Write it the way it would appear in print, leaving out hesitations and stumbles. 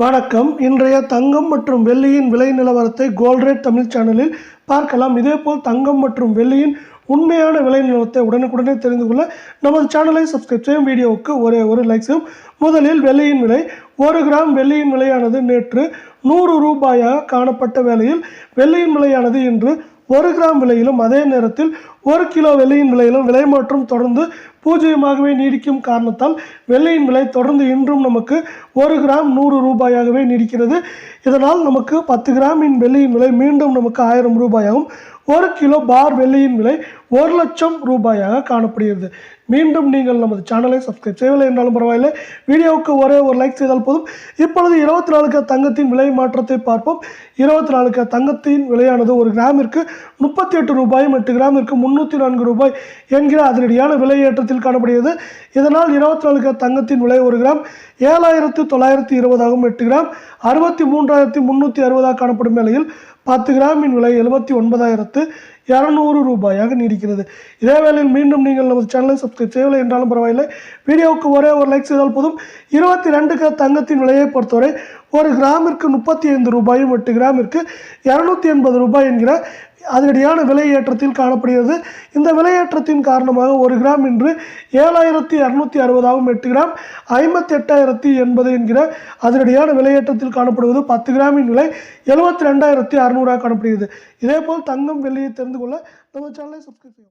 வணக்கம். இன்றைய தங்கம் மற்றும் வெள்ளியின் விலை நிலவரத்தை கோல்ட் ரேட் தமிழ் சேனலில் பார்க்கலாம். இதேபோல் தங்கம் மற்றும் வெள்ளியின் உண்மையான விலை நிலவரத்தை உடனுக்குடனே தெரிந்து கொள்ள நமது சேனலை சப்ஸ்கிரைப் செய்யும். வீடியோவுக்கு ஒரு லைக் செய்யும். முதலில் வெள்ளியின் விலை. 1 கிராம் வெள்ளியின் விலையானது நேற்று 100 ரூபாயாக காணப்பட்ட வேளையில் வெள்ளியின் விலையானது இன்று 1 கிராம் விலையிலும் அதே நேரத்தில் 1 கிலோ வெள்ளியின் விலையிலும் விலை மாற்றம் தொடர்ந்து பூஜ்ஜியமாகவே நீடிக்கும் காரணத்தால் வெள்ளியின் விலை தொடர்ந்து இன்றும் நமக்கு 1 கிராம் 100 ரூபாயாகவே நீடிக்கிறது. இதனால் நமக்கு 10 கிராமின் வெள்ளியின் விலை மீண்டும் நமக்கு 1000 ரூபாயாகும். 1 கிலோ பார் வெள்ளியின் விலை 1 லட்சம் ரூபாயாக காணப்படுகிறது. மீண்டும் நீங்கள் நமது சேனலை சப்ஸ்கிரைப் செய்யவில்லை என்றாலும் பரவாயில்லை, வீடியோவுக்கு ஒரு லைக் செய்தால் போதும். இப்பொழுது 24 கேரட் தங்கத்தின் விலை மாற்றத்தை பார்ப்போம். 24 கேரட் தங்கத்தின் விலையானது 1 கிராமிற்கு 38 ரூபாயும் 8 கிராமிற்கு 304 ரூபாய் என்கிற அதிரடியான விலை ஏற்றத்தில் காணப்படுகிறது. இதனால் 24 கேரட் தங்கத்தின் விலை 1 கிராம் 7920 ஆகும். 8 கிராம் 63360 காணப்படும் வேளையில் 10 கிராமின் விலை 79200 ரூபாயாக நீடிக்கிறது. இதே வேளையில் மீண்டும் நீங்கள் நமது சேனலை சப்ஸ்கிரைப் செய்யவில்லை என்றாலும் பரவாயில்லை, வீடியோவுக்கு ஒரு லைக் செய்தால் போதும். 22 கேரட் தங்கத்தின் விலையை பொறுத்தவரை 1 கிராமிற்கு 35 ரூபாயும் 8 கிராமிற்கு 280 ரூபாய் என்கிற அதிரடியான விலை ஏற்றத்தில் காணப்படுகிறது. இந்த விலையேற்றத்தின் காரணமாக 1 கிராம் இன்று 7260 ஆகும். 8 கிராம் 58080 என்கிற அதிரடியான விலையேற்றத்தில் காணப்படுவது 10 கிராமின் விலை 72600 காணப்படுகிறது. இதேபோல் தங்கம் வெள்ளியை தெரிந்து கொள்ள நம்ம சேனலை சப்ஸ்கிரைப் செய்யும்.